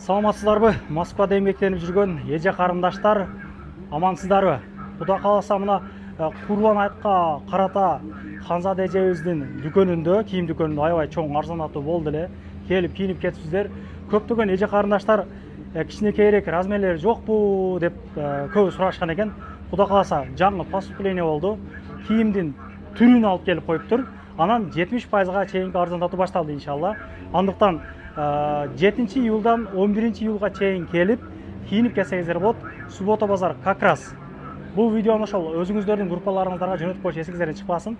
Саламатсыздарбы? Москвада эмгектенип жүргөн эже карындаштар, амансыздарбы? Кудай кааласа мына Курбан айтка карата Ханзада эжебиздин дүкөнүндө, кийим дүкөнүндө аябай чоң арзандатуу болду эле. Келип кийинип кетипсиздер. Көптөгөн эже карындаштар кичинекейирээк размерлери жокпу деп көбү сурашкан экен. Кудай кааласа жаңы поступление болду. Кийимдин түрүн алып келип коюптур. Анан 70%га чейинки арзандатуу башталды иншалла. Андыктан 7 июлдан 11 июлга чейин келип кийинип кетсеңиздер болот. Суббота базар как раз. Бул видеону ошол өзүңүздөрдүн группаларыңыздарга жөнөтүп коюш эсиңизден чыкпасын.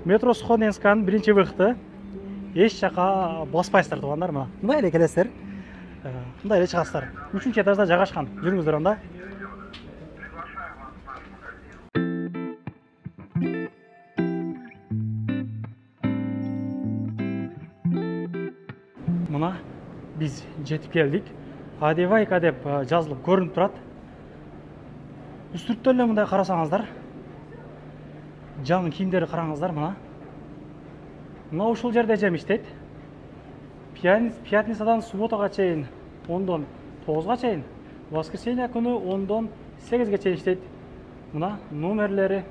Метро Сходненсканын 1-выхты. Эч жака баспайсыздар туугандар, мына. Мындай эле келесиздер. Мындай эле чыгасыздар. 3-этажда жайгашкан. Жүрүңүздөр анда. Мына биз жетип келдик. Адевайка деп жазылып көрүнүп турат. Үстүрттө эле мындай карасаңыздар. Жаңы кийимдерди караңыздар мына. Мына ушул жерде эжем иштейт. Пятницадан субботага чейин 10-дон 9-га чейин, воскресенье күнү 10-дон 8-ге чейин иштейт. Мына номерлери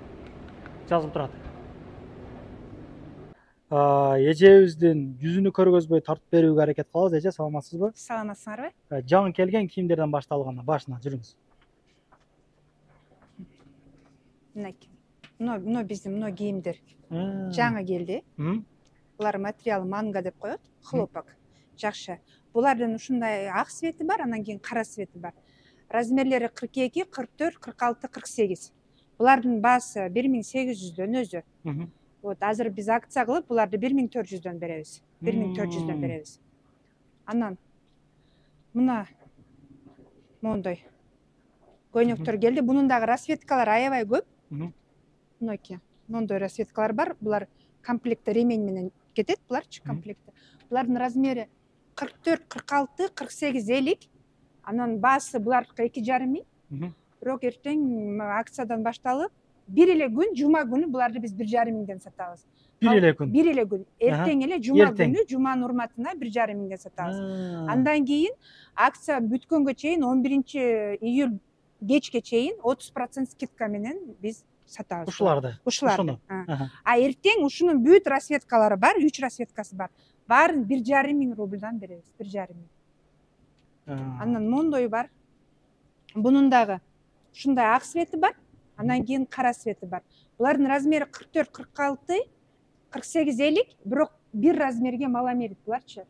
жазылып турат. Эжебиздин жүзүнү көргөзбөй тартып берүүгө аракет кылабыз. Эже, саламатсызбы? Саламатсыңарбы? Жаңы келген кийимдерден башталганда башына жүрүңүз. Мына биздин мына кийимдер жаңы келди. Булар материалы манга деп коет, хлопок. Жакшы. Булардын ушундай ак свети бар, анан кийин кара свети бар. Размерлери 42, 44, 46, 48. Булардын баасы 1800дөн өзү. Вот азыр биз акция кылып, буларды 1400дөн беребиз. 1400дөн беребиз. Анан мына мондой көйнөктөр келди. Бунун дагы расветкалары аябай көп. Мынакей, мондой расветкалар бар. Булар комплектте ремень менен кетет, буларчы комплектте. Булардын размери 44, 46, 48, 50. Анан баасы булардыкы 2,5 миң. Бирок эртең акциядан башталып, бир эле күн, жума күнү буларды биз 1,5 миңден сатабыз. Бир эле күн. Бир эле күн. Эртең эле жума күнү, жуманын урматына 1,5 миңден сатабыз. Андан кийин акция бүткөнгө чейин 11 июль кечке чейин 30% скидка менен биз сатабыз. Ушуларды. Ушуларды. А эртең ушунун бүт расветкалары бар, 3 расветкасы бар. Баарын 1,5 миң рубльдан беребиз, 1,5 миң. Анан мондой бар. Бунун дагы ушундай ак свети бар, анан кийин кара свети бар. Булардын размери 44, 46, 48, 50, бирок бир размерге мала берет буларчы.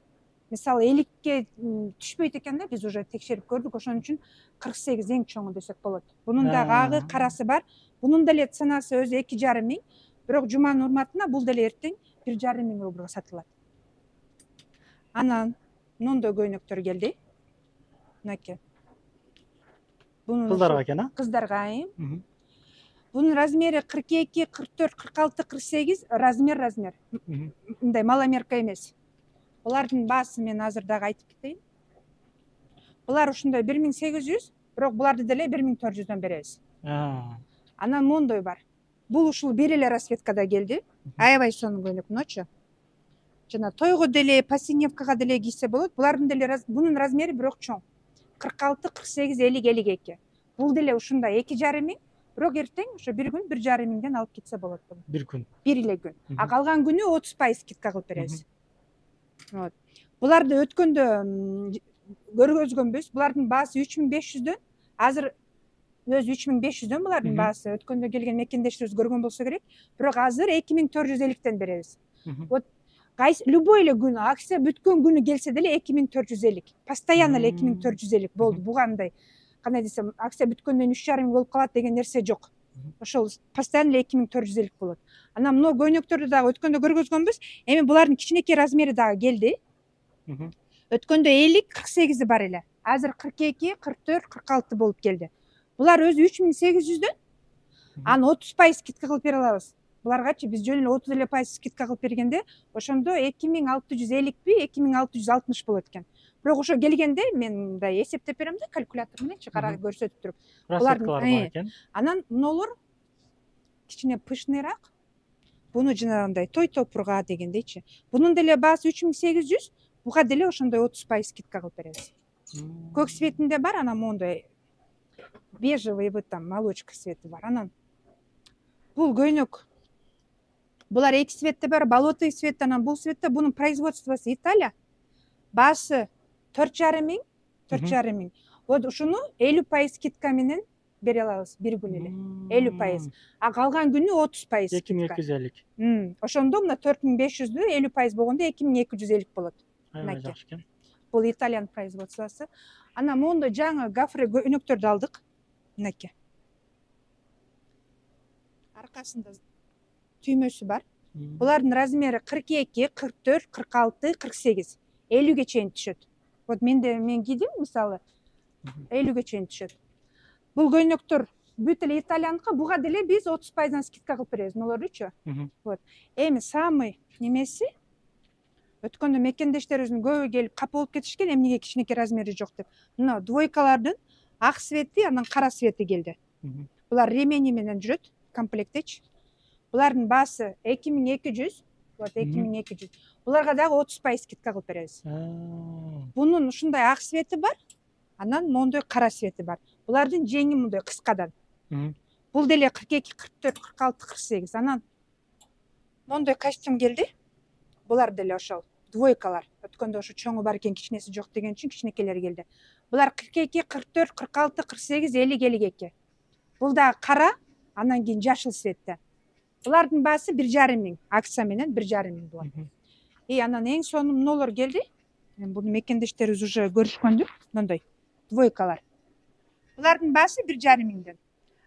Мисалы 50ке түшпөйт экен да, биз уже текшерип көрдүк, ошон үчүн 48 эң чоңу десек болот. Бунун дагы агы, карасы бар. Бунун деле ценасы өзү 2,5 миң, бирок жуманын урматына бул деле эртең 1,5 миң рубльга сатылат. Анан мондой көйнөктөр келди. Мынакей. Кыздарга экен, а? Кыздарга. Бунун размери 42, 44, 46, 48, размер. Мындай маломерка эмес. Булардын баасы мен азыр дагы айтып кетейин. Булар ушундай 1800, бирок буларды деле 1400дөн беребиз. Анан мондой бар. Бул ушул бир эле расветкада келди. Аябай сонун көйнөк, мыначы. Жана тойго деле, повседневкага деле кийсе болот. Булардын деле бунун размери бирок чоң. 46, 48, 50, 52. Бул деле ушундай 2,5 миң, бирок эртең ошо бир күн 1,5 миңден алып кетсе болот. Бир күн. Бир эле күн. А калган күнү 30% скидка кылып беребиз. Вот. Буларды өткөндө көргөзгөнбүз. Булардын баасы 3500дөн, азыр өзү 3500дөн булардын баасы. Өткөндө келген мекендешибиз көргөн болсо керек. Бирок азыр 2450ден беребиз. Вот любой эле күн, акция бүткөн күнү келсе деле 2450. Постоянно эле 2450 болду. Бугандай, кандай десем, акция бүткөндөн 3,5 миң болуп калат деген нерсе жок. Ошол постоянно эле 2450 болот. Анан мына көйнөктөрдү дагы өткөндө көргөзгөнбүз. Эми булардын кичинекей размери дагы келди. Өткөндө 50, 48 бар эле. Азыр 42, 44, 46 болуп келди. Булар өзү 3800дөн, аны 30% скидка кылып бере алабыз. Буларгачы биз жөн эле 30% скидка кылып бергенде, ошондо 2650 2660 болот экен. Бирок ошо келгенде мен мындай эсептеп берем да, калькулятор мененчи карап көрсөтүп туруп. Расветкалар бар экен. Анан мыналар кичине пышныйраак. Буну жанагындай той топурга дегендейчи. Бунун деле баасы 3800, буга деле ошондой 30% скидка кылып беребиз. Көк цветинде бар, анан моундай бежевый вот там молочка цвети бар. Анан бул көйнөк. Булар эки цветте бар, болотый цвет, анан бул цветте. Бунун производствосу Италия. Баасы 4,5 миң, 4,5 миң. Вот ушуну 50% скидка менен бере алабыз бир күн эле. 50%. А калган күнү 30% скидка. 2250. Ошондо мына 4500дү 50% болгондо 2250 болот. Аябай жакшы экен. Бул итальян производствосу. Ана мондо жаңы гофре көйнөктөрдү алдык. Мынакей. Аркасында түймөсү бар. Булардын размери 42, 44, 46, 48, 50ге чейин түшөт. Вот мен кийдим, мисалы 50ге чейин түшөт. Бул көйнөктөр бүт эле итальянка, буга деле биз 30% скидка кылып беребиз, нолордучу. Вот. Эми самый немеси өткөндө мекендештерибиздин көбү келип капа болуп кетишкен, эмнеге кичинекей размери жок деп. Мына двойкалардын ак цвети, анан кара цвети келди. Булар ремени менен жүрөт, комплектечи. Булардын баасы 2200, вот 2200. Буларга дагы 30% скидка кылып беребиз. Бунун ушундай ак цвети бар, анан мондой кара цвети бар. Булардын жеңи мындай кыскадан. Бул деле 42, 44, 46, 48. Анан мондой костюм келди. Булар деле ошол двойкалар. Өткөндө ошо чоңу бар экен, кичинеси жок деген үчүн кичинекелер келди. Булар 42, 44, 46, 48, 50, 52. Бул дагы кара, анан кийин жашыл цветте. Булардын баасы 1,5 миң, акция менен 1,5 миң болот. Анан эң сонун мыналар келди. Буну мекендештерибиз уже көрүшкөндүр, мындай двойкалар. Булардын баасы 1,5 миңден.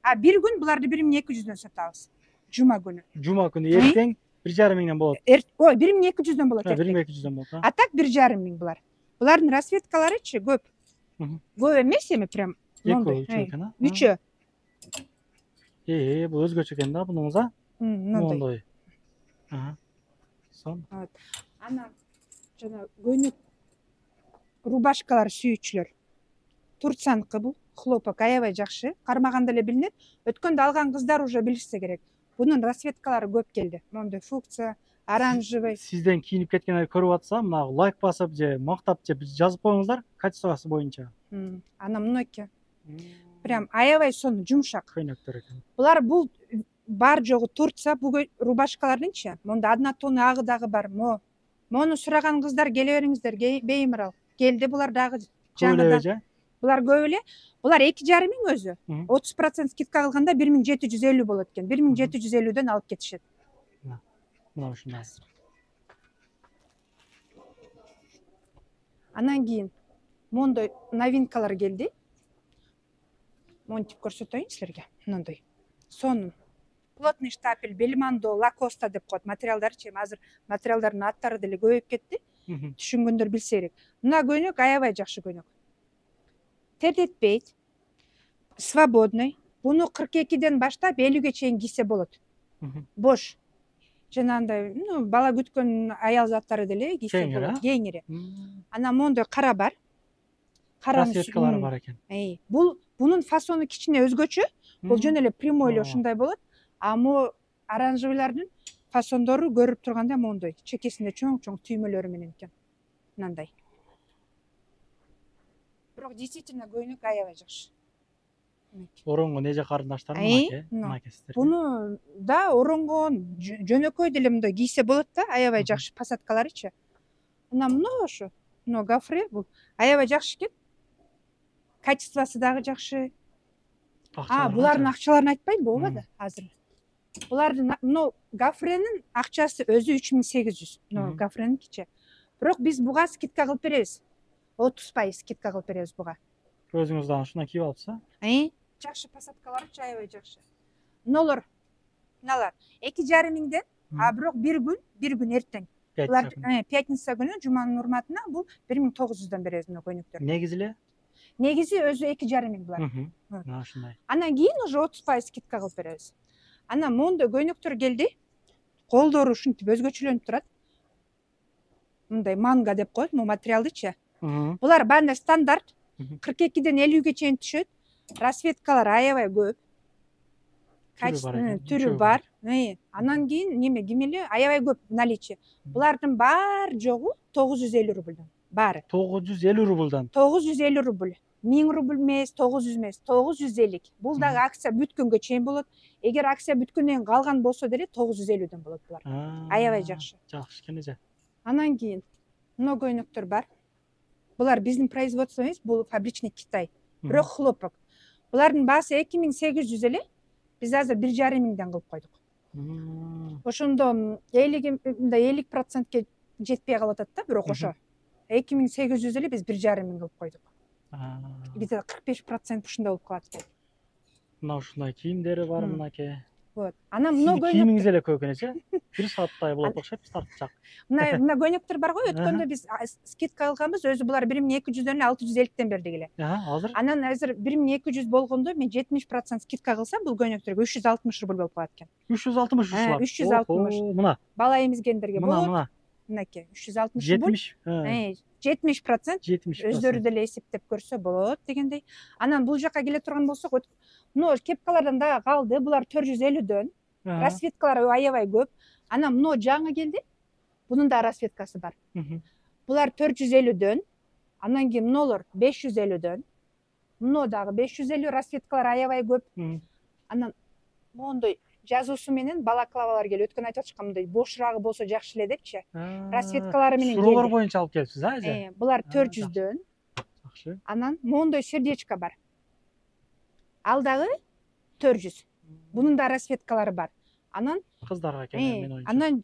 А бир күн буларды 1200дөн сатабыз. Жума күнү. Жума күнү эртең 1,5 миңден болот. Ой, 1200дөн болот. 1200дөн болот. А так 1,5 миң булар. Булардын расцветкаларычы көп. Көп эмес эми прям мындай. Үчөө. Бул өзгөчө экен да бунуңуз, а? Мындай. Сон. Анан жана көйнөк рубашкалар сүйүүчүлөр. Турцанкы бул, хлопок аябай жакшы. Кармаганда эле билинет. Өткөндө алган кыздар уже билишсе керек. Бунун расцветкалары көп келди. Мондай фукция, оранжевый. Сизден кийинип кеткендерди көрүп атса, мына лайк басып же мактап же жазып коюңуздар качествосы боюнча. Анан мынакей. Прям аябай сонун жумшак көйнөктөр экен. Булар бул бар жогу Турция, бул рубашкалардынчы. Монда однотонный агы дагы бар. Мону сураган кыздар келе бериңиздер, беймарал. Келди булар дагы жаңыдан. Булар көп эле. Булар 2,5 миң өзү. 30% скидка кылганда 1750 болот экен. 1750дөн алып кетишет. Мына ушундай. Анан кийин мондой новинкалар келди. Монтип көрсөтөйүн силерге. Мындай. Сонун. Плотный штапель, Бельмондо, Лакоста деп коет материалдарчы. Азыр материалдардын аттары деле көбөйүп кетти. Түшүнгөндөр билсе керек. Мына көйнөк аябай жакшы көйнөк. Тертетпейт. Свободный. Буну 42ден баштап 50ге чейин кийсе болот. Бош. Жанагындай, бала күткөн аял заттары деле кийсе болот. Кеңири. Анан мондой кара бар. Расцветкалары бар экен. Бунун фасону кичине өзгөчө. Бул жөн эле прямой эле ушундай болот. А мо оранжевыйлардын фасондору көрүп турганда мондой чекесинде чоң-чоң түймөлөрү менен экен. Мындай. Бирок действительно көйнөк аябай жакшы. Оронгон эже карындаштар мынакей. Буну да оронгон жөнөкөй деле мындай кийсе болот да, аябай жакшы посадкаларычы. Мына ошо, гофре бул аябай жакшы экен. Качествосы дагы жакшы. Булардын акчаларын айтпайм болбоду азыр. Булардын гофренин акчасы өзү 3800. Гофренин кичи. Бирок биз буга скидка кылып беребиз. 30% скидка кылып беребиз буга. Өзүңүз дагы ушуна кийип алыпсыз, Жакшы посадкалары аябай жакшы. Мыналар 2,5 миңден, а бирок бир күн эртең. Булар пятница күнү жуманын урматына бул 1900дөн беребиз мына көйнөктөр. Негизи эле? Негизи өзү 2,5 миң булар. Ушундай. Анан кийин уже 30% скидка кылып беребиз. Анан мондой көйнөктөр келди. Колдору ушинтип өзгөчөлөнүп турат. Мындай манга деп коет, бул материалдычы. Булар баанда стандарт 42ден 50ге чейин түшөт. Расцветкалар аябай көп. Түрү бар. Анан кийин кимели аябай көп наличие. Булардын бар жогу 950 рубльдан баары. 950 рубльдан. 950 рубль. 1000 рубль емес, 900 емес, 950. Бул дагы акция бүткөнгө чейин болот. Эгер акция бүткөндөн калган болсо деле 950ден болот булар. Аябай жакшы. Жакшы кенеже. Анан кийин мына көйнөктөр бар. Булар биздин производство эмес, бул фабричный Китай. Бирок хлопок. Булардын баасы 2800 эле. Биз азыр 1,5 миңден кылып койдук. Ошондо 50%ке жетпей калып атат да, бирок ошо 2800 эле биз 1,5 миң кылып койдук. Где-то 45% ушундай болуп калат экен. Мына ушундай кийимдери бар мынакей. Вот. Анан мына кийимиңиз эле көп экен эче. Бир сааттай болот окшойт, тартчак. Мына көйнөктөр бар го, өткөндө биз скидка алганбыз, өзү булар 1200дөн эле 650ден бердик эле. Азыр? Анан азыр 1200 болгондо мен 70% скидка кылсам, бул көйнөктөргө 360 рубль болуп калат экен. 360 ушулар. 360. Мына. Бала эмизгендерге болот. Мына. Мынакей 360 рубль. 70%. Өздөрү деле эсептеп көрсө болот дегендей. Анан бул жака келе турган болсок, мына кепкалардан да калды. Булар 450дөн. Расветкалар аябай көп. Анан мына жаңы келди. Бунун да расветкасы бар. Булар 450дөн. Анан кийин мыналар 550дөн. Мына дагы 550 расветкалар аябай көп. Анан мондой жазуусу менен балаклавалар келип, өткөн айтып атышкан мындай бошурагы болсо жакшы эле депчи. Расветкалары менен келди. Суроолор боюнча алып келипсиз, эже? Булар 400дөн. Жакшы. Анан мондой сердечко бар. Ал дагы 400. Бунун да расветкалары бар. Анан кыздарга экен мен оюнча. Анан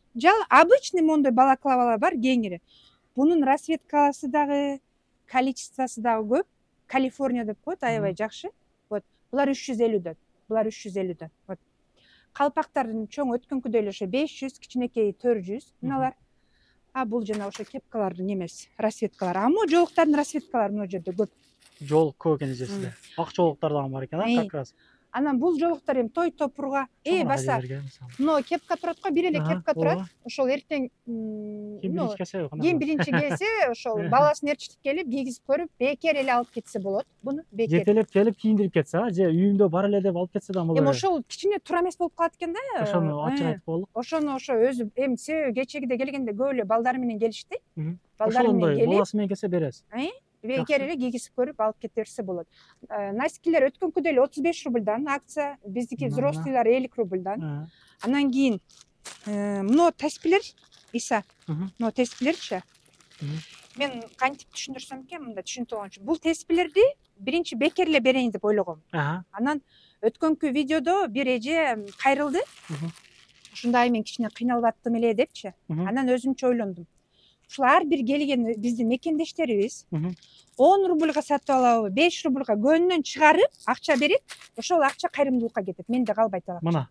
обычный мондой балаклавалар бар, кеңири. Бунун расветкасы дагы, количествосы дагы көп. Калифорния деп коет, аябай жакшы. Вот. Булар 350дөн. Булар 350дөн. Вот. Калпактардын чоң өткөнкүдөй эле ошо 500, кичинекей 400 мыналар. Бул жана ошо кепкалардын эмес, расветкалар. Мо жолуктардын расветкалары мына жерде көп. Жолук көп экен эжесинде. Ак жолуктар дагы бар экен, как раз. Анан бул жолуктар эми той топурга, баса. Мына кепка турат го, бир эле кепка турат. Ошол эртең кийин биринчи келсе, ошол баласын ээрчитип келип, кийгизип көрүп, бекер эле алып кетсе болот. Буну бекер. Жетелеп келип кийиндирип кетсе, же үйүмдө бар эле деп алып кетсе да болот. Эми ошол кичине туура эмес болуп калат экен да. Ошону ачык айтып коелук. Ошону өзү эми себеби кечегиде келгенде көп эле балдары менен келишти. Балдары менен келип, баласы менен келсе бересиз. Бекер эле кийгизип көрүп алып кете берсе болот. Носкилер өткөнкүдөй эле 35 рубльдан акция, биздики взрослыйлар 50 рубльдан. Анан кийин мына теспилер, Иса. Мына теспилерчи. Мен кантип түшүндүрсөм экен, мында түшүнүп алган. Бул теспилерди биринчи бекер эле берейин деп ойлогом. Анан өткөнкү видеодо бир эже кайрылды. Ушундай мен кичине кыйналып аттым эле депчи. Анан өзүмчө ойлондум. Ушул ар бир келген биздин мекендештерибиз 10 рубльга сатып алабы, 5 рубльга көнүнөн чыгарып, акча берет, ошол акча кайрымдуулукка кетет. Менде калбайт алат. Мына.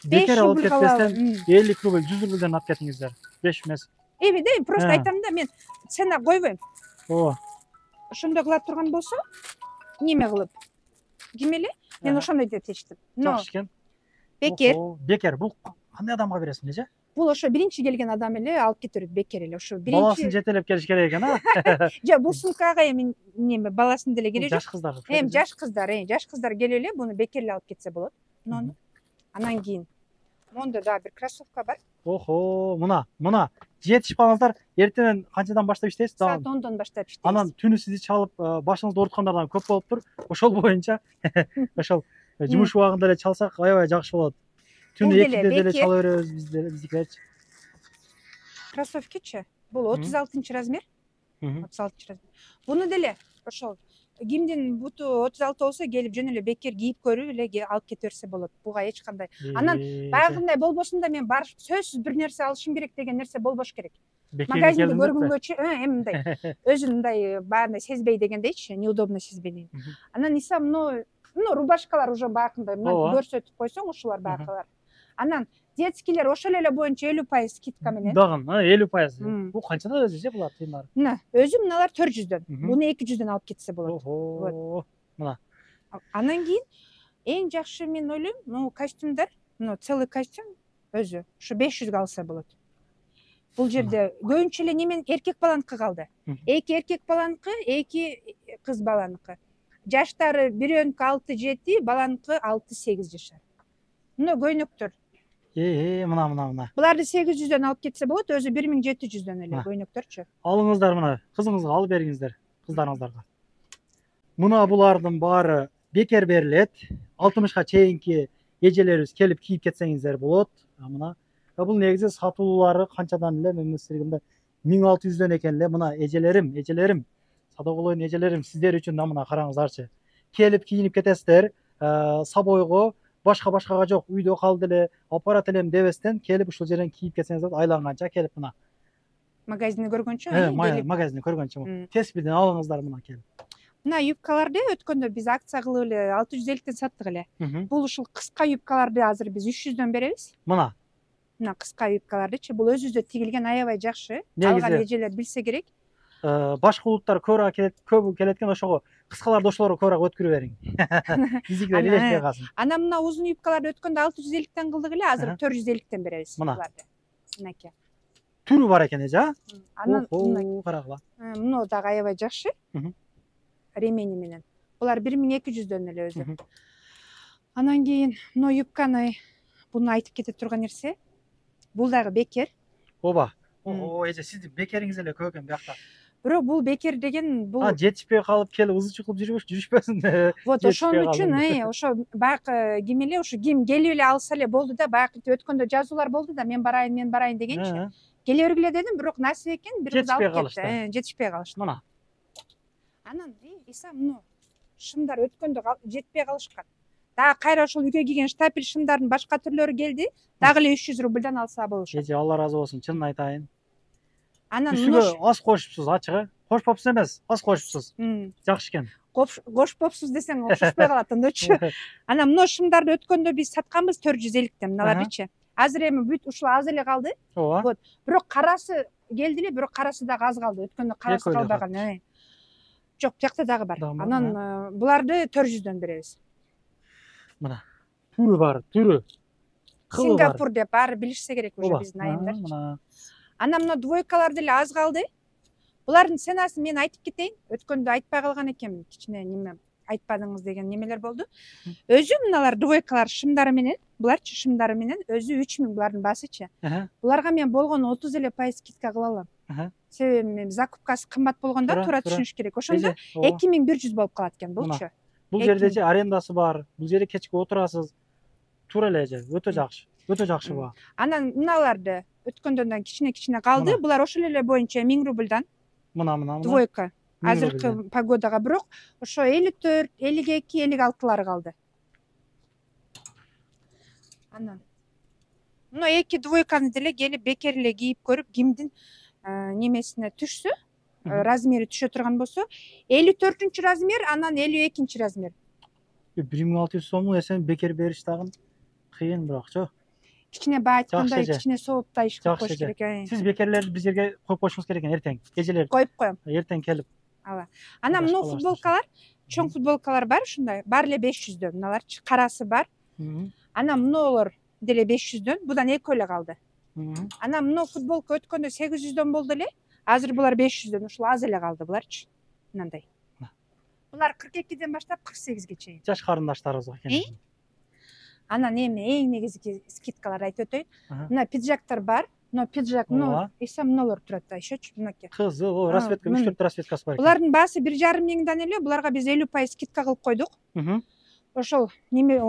Бекер алып кетсем 50 рубль, 100 рубльден алып кетиңиздер. 5 эмес. Эми просто айтам да, мен цена койбойм. Ооба. Ошондой кыла турган болсо, неме кылып, кимеле? Мен ошондой деп чечтим. Жакшы экен. Бекер. Бул кандай адамга бересиң, эже? Бул ошо биринчи келген адам эле алып кете берет, бекер эле. Ошо биринчи баласын жетелеп келиш керек экен, Жок, бул сумкага эми неме баласын деле кереги жок. Жаш кыздар. Жаш кыздар келип эле буну бекер эле алып кетсе болот. Анан кийин мондо дагы бир кроссовка бар. Мына жетишип калыңыздар. Эртең канчадан баштап иштейсиз? Саат 10дон баштап иштейбиз. Анан түнү сизди чалып, башыңызды ооруткандардан көп болуптур. Ошол боюнча ошол жумуш убагында эле чалсак аябай жакшы болот. Түнү 2де деле чала беребиз биздикилерчи. Кроссовкичи. Бул 36 размер. 36 размер. Буну деле ошол кимдин буту 36 болсо келип жөн эле бекер кийип көрүп эле алып кете берсе болот. Буга эч кандай. Анан баягындай болбосун да мен барып сөзсүз бир нерсе алышым керек деген нерсе болбош керек. Магазинде көргөнгөчү эми мындай өзүн мындай баягындай сезбей дегендейчи, неудобно сезбей. Анан Иса мына рубашкалар уже баягындай көрсөтүп койсоң, ушулар баягылар. Анан детскийлер ошол эле боюнча 50% скидка менен. Дагы 50%. Бул канчада өзү булар тыйындар? Мына, өзү мыналар 400дөн. Буну 200дөн алып кетсе болот. Мына. Анан кийин эң жакшы мен ойлойм, мына костюмдар, мына целый костюм өзү ушу 500га алса болот. Бул жерде көбүнчө эле немен эркек баланыкы калды. 2 эркек баланыкы, 2 кыз баланыкы. Жаштары бирөөнүкү 6-7, баланыкы 6-8 жашар. Мына көйнөктөр Мына. Буларды 800-дөн алып кетсе болот, өзү 1700-дөн эле Мына. көйнөктөрчү. Алыңыздар мына, кызыңызга алып бериңиздер, кыздарыңыздарга. Мына булардын баары бекер берилет. 60ка чейинки эжелерибиз келип кийип кетсеңиздер болот. Мына. Бул негизи сатуулары канчадан эле, мен силерге 1600дөн экен эле. Мына эжелерим, садоголойдун эжелерим, сиздер үчүн мына караңыздарчы. Келип кийинип кетесиздер, сабойго, башкага жок, үйдө калды эле, алып барат элем дебестен келип ушул жерден кийип кетсеңиздер, айланганча келип мына. Магазинди көргөнчө, Магазинди көргөнчө. Теспиден алыңыздар мына келип. Мына юбкаларды өткөндө биз акция кылып эле 650ден саттык эле. Бул ушул кыска юбкаларды азыр биз 300дөн беребиз. Мына кыска юбкалардычы, бул өзүбүздө тигилген аябай жакшы. Алган эжелер билсе керек. Башка улуттар көбү келет экен, ошого кыскаларды ошолорго көбүрөөк өткөрүп бериң. Биздикилер элеспей калсын. Анан мына узун юбкаларды өткөндө 650ден кылдык эле, азыр 450ден беребиз буларды. Мынакей. Түрү бар экен эже, Анан карагыла. Муну дагы аябай жакшы. Ремени менен. Булар 1200дөн эле өзү. Анан кийин мына юбканы буну айтып кете турган нерсе. Бул дагы бекер. Оба. Эже сиздин бекериңиз эле көп экен биякта. Бирок бул бекер деген бул жетишпей калып келип ызы кылып жүрүшпөсүн. Вот ошон үчүн ошо баягы ким эле ушу ким келип эле алса эле болду да, баягы өткөндө жазуулар болду да, мен барайын дегенчи. Келе бергиле дедим, бирок насип экен, бир кыз алып кетти. Жетишпей калышты. Мына. Анан иса муну шымдар өткөндө жетпей калышкан. Дагы кайра ошол үйгө кийген штапель шымдардын башка түрлөрү келди. Дагы эле 300 рубльдан алса болушат. Эже, Алла разы болсун, чынын айтайын. Анан үстүгө аз кошупсуз, ачыгы. Кошпопсуз эмес, аз кошупсуз. Жакшы экен. Кошпопсуз десең окшошпой калат ондочу. Анан мына шымдарды өткөндө биз сатканбыз 450ден, мыналардычы. Азыр эми бүт ушул аз эле калды. Вот. Бирок карасы келди эле, бирок карасы дагы аз калды. Өткөндө карасы калбаган. Жок, бuyakta дагы бар. Анан буларды 400дөн беребиз. Мына. Түрү бар, түрү. Сингапур деп баары билишсе керек уже биздин айымдар. Анан мына двойкалар деле аз калды. Булардын ценасын мен айтып кетейин. Өткөндө айтпай калган экенмин. Кичине неме айтпадыңыз деген немелер болду. Өзү мыналар двойкалар шымдары менен, буларчы шымдары менен өзү 3000 булардын басычы. Буларга мен болгону 30 эле пайыз скидка кыла алам. Себеби мен закупкасы кымбат болгондо туура түшүнүш керек. Ошондо 2100 болуп калат экен булчу. Бул жерде арендасы бар. Бул жерде кечке отурасыз. Туура эле же, өтө жакшы. Өтө жакшы буга. Анан мыналарды өткөндөн кичине калды. Булар ошол эле боюнча 1000 рубльдан. Мына. Двойка. Азыркы погодага бирок ошо 54, 52, 56лары калды. Анан мына эки двойканы деле келип бекер эле кийип көрүп, кимдин немесине түшсө, размери түшө турган болсо, 54 размер, анан 52 размер. 1600 сомдун эсен бекер бериш дагы кыйын бирокчу. Кичине баа айткандай, кичине сооптай иш кылып коюш керек. Сиз бекерлерди биз жерге коюп коюшуңуз керек экен эртең. Эжелерди коюп коем. Эртең келип. Ала. Анан мына футболкалар, чоң футболкалар бар ушундай. Баары эле 500дөн. Мыналарчы карасы бар. Анан мыналар деле 500дөн. Будан экөө эле калды. Анан мына футболка өткөндө 800дөн болду эле. Азыр булар 500дөн. Ушул аз эле калды буларчы. Мындай. Булар 42ден баштап 48ге чейин. Жаш карындаштарыбыз экен. Анан эми эң негизги скидкалар айтып өтөйүн. Мына пиджактар бар. Мына пиджак, иса мыналар турат да, ишечи, мынакей. Кызыл, расветка, 3-4 расветкасы бар. Булардын баасы 1,5 миңден эле, буларга биз 50% скидка кылып койдук. Ошол неме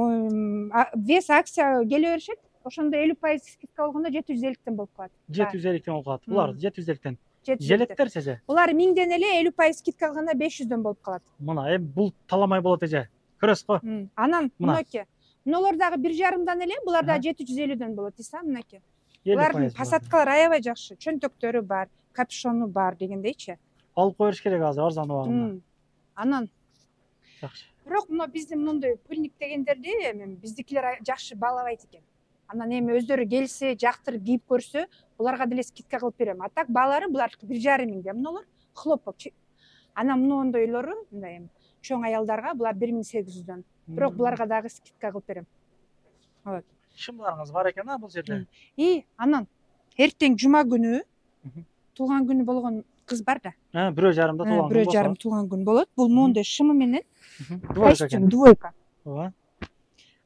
вес акция келе беришет. Ошондо 50% скидка болгондо 750ден болуп калат. 750ден болуп калат. Булар 750ден. Желеттер чеже. Булар 1000ден эле 50% скидка кылганда 500дөн болуп калат. Мына бул таламай болот эже. Көрөсүз го? Анан мынакей. Мыналар дагы 1,5дан эле, булар да 750дөн болот, иса мынакей. Булардын посадкалары аябай жакшы. Чөнтөктөрү бар, капюшону бар дегендейчи. Алып коюш керек азыр арзан убагында. Анан жакшы. Бирок мына биздин мындай пыльник дегендерди эми биздикилер жакшы баалабайт экен. Анан эми өздөрү келсе, жактырып кийип көрсө, буларга деле скидка кылып берем. А так баалары булар 1,5 миңде, мыналар хлопок. Анан мындай мындай эми чоң аялдарга булар 1800дөн. Бирок буларга дагы скидка кылып берем. Вот. Шымларыңыз бар экен бул жерде. Анан эртең жума күнү туулган күнү болгон кыз бар да. 1,5да туулган күнү. 1,5 туулган күнү болот. Бул моундай шымы менен двойка экен. Двойка. Ооба.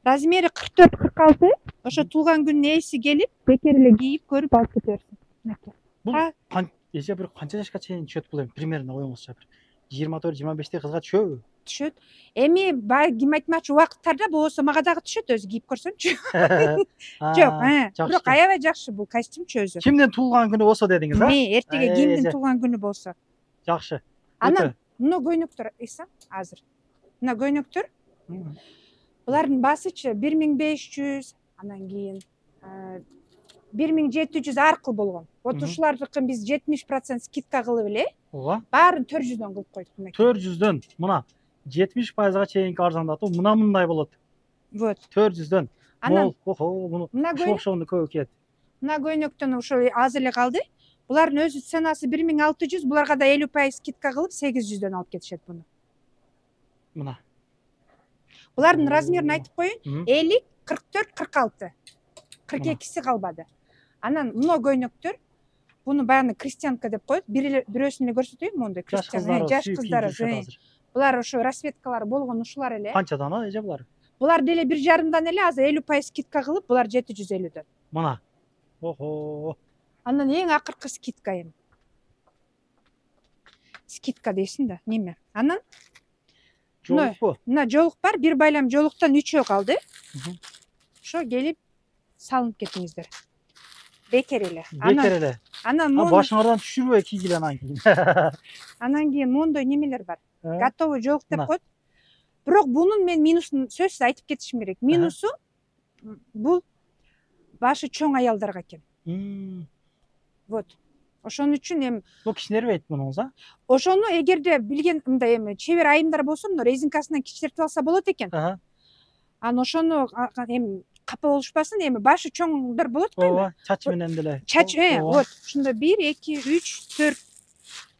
размери 44-46. Ошо туулган күнүнүн ээси келип, бекер эле кийип көрүп алып кете берсин. Мынакей. Бул эже бир канча жашка чейин түшөт бул эми примерно оюңузча бир 24-25 кызга түшөбү? Түшөт. Эми баягы кийим айтмакчы убакыттарда болбосо мага дагы түшөт, өзү кийип көрсөмчү. Жок, бирок аябай жакшы бул костюмчу өзү. Кимдин туулган күнү болсо дедиңиз, а? Эртеге кимдин туулган күнү болсо. Жакшы. Анан мына көйнөктөр эсем азыр. Мына көйнөктөр. Булардын басычы 1500, анан кийин 1700 аркыл болгон. Вот ушулардыкын биз 70% скидка кылып эле. Ооба. Баарын 400дөн кылып койдук мына. 400дөн мына 70%га чейинки арзандатуу мындай болот. Вот. 400дөн. Анан Муну мына ошону көбү кийет. Мына көйнөктөн ошо аз эле калды. Булардын өзү ценасы 1600, буларга да 50% скидка кылып 800дөн алып кетишет буну. Мына. Булардын размерин айтып коеюн. 50, 44, 46. 42си калбады. Анан мына көйнөктөр, буну баягы крестьянка деп коет. Бирөөсүн эле көрсөтөйүн мондай крестьянка, жаш кыздар. Булар ошо расветкалары болгон ушулар эле. Канчадан эже булар? Булар деле 1,5дан эле азыр 50% скидка кылып, булар 750дөн. Мына. Охо. Андан эң акыркы скидка эми. Скидка дейсиң да, неме? Анан жолукпу? Мына жолук бар, бир байлам жолуктан 3өө калды. Ошо келип салынып кетиңиздер. Бекер эле. Анан башыңардан түшүрбөй кийгиле анан кийин. Анан кийин мондой немелер бар. Готовый жолук деп коет. Бирок бунун мен минусун сөзсүз айтып кетишим керек. Минусу бул башы чоң аялдарга экен. Вот. Ошон үчүн эми бул кичинербейт мунуңуз, а? Ошону эгерде билген мындай эми чебер айымдар болсо, мына резинкасынан кичиртип алса болот экен. Анан ошону эми капа болушпасын, эми башы чоңдор болот го. Ооба, чач менен деле. Чач, вот. Ушунда 1, 2, 3, 4,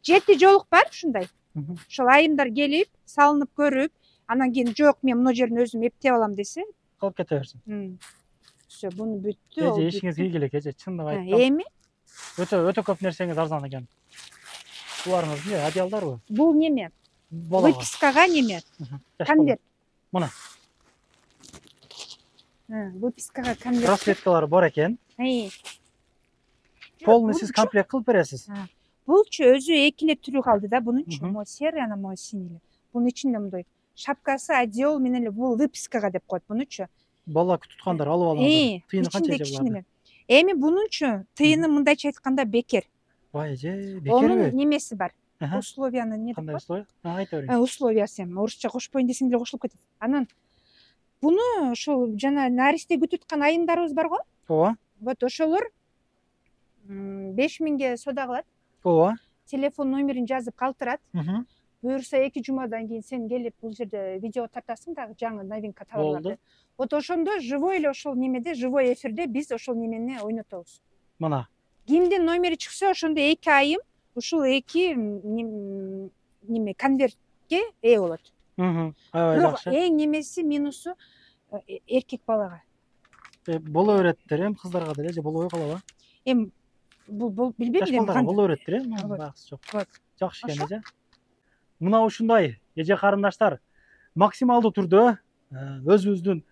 7 жолук бар ушундай. Ошол айымдар келип, салынып көрүп, анан кийин жок, мен мына жерин өзүм эптеп алам десе, калып кете берсин. Всё, буну бүттү. Эже ишиңиз ийгиле, эже, чындык айтсам. Эми Өтө көп нерсеңиз арзан экен. Буларыңыз эмне, одеялдарбы? Бул неме? Выпискага неме? Конверт. Мына. Выпискага конверт. Расветкалары бар экен. Полный сиз комплект кылып бересиз. Булчу өзү эки эле түрү калды да, бунунчу. Мо серый, анан мо синий. Бунун ичинде мындай шапкасы, одеял менен эле бул выпискага деп коет бунучу. Бала туткандар алып алгандар. Тыйыны канча эже булар? Эми бунунчу тыйыны мындайча айтканда бекер. Бай эже, бекерби? Онун немеси бар. Условияны не деп коет? Кандай условия? Айта бериң. Условиясы эми орусча кошпойн десең деле кошулуп кетет. Анан буну ошол жана наристе күтүп аткан айымдарыбыз бар го? Ооба. Вот ошолор 5000ге сода кылат. Ооба. Телефон номерин жазып калтырат. Буюрса 2 жумадан кийин сен келип бул жерде видео тартасың дагы жаңы новинка товарларды. Вот ошондо живой эле ошол немеде, живой эфирде биз ошол немени ойнотобуз. Мына. Кимдин номери чыкса, ошондо 2 айым ушул 2 неме конвертке ээ болот. Аябай жакшы. Эң немеси минусу эркек балага. Боло береттир, эми кыздарга деле же болбой калабы? Эми бул билбейм эми кандай. Боло береттир, эми багысы жок. Жакшы экен эже. Мына ушундай эже карындаштар максималдуу түрдө өзүбүздүн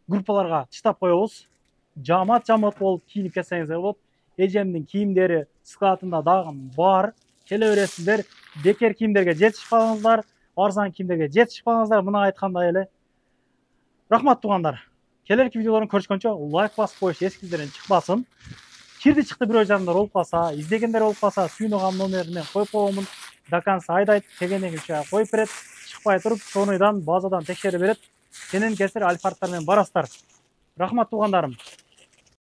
группаларга чыштап коебуз. Жамат болуп кийинип кетсеңиздер болот. Эжемдин кийимдери складында дагы бар. Келе бересиздер. Бекер кийимдерге жетишпаңыздар, арзан кийимдерге жетишпаңыздар. Мына айткандай эле. Рахмат туугандар. Келерки видеолорун көрүшкөнчө лайк басып коюш эсиңизден чыкпасын. Кирди чыкты бирөө жарандар болуп калса, издегендер болуп калса, сүйүнөган номерине коюп койгонмун. До конца айдайт, тегенегиче коюп берет. Чыкпай туруп, сонуйдан, базадан текшерип берет. Сенин кесир альфарттар менен барасыздар. Рахмат туугандарым.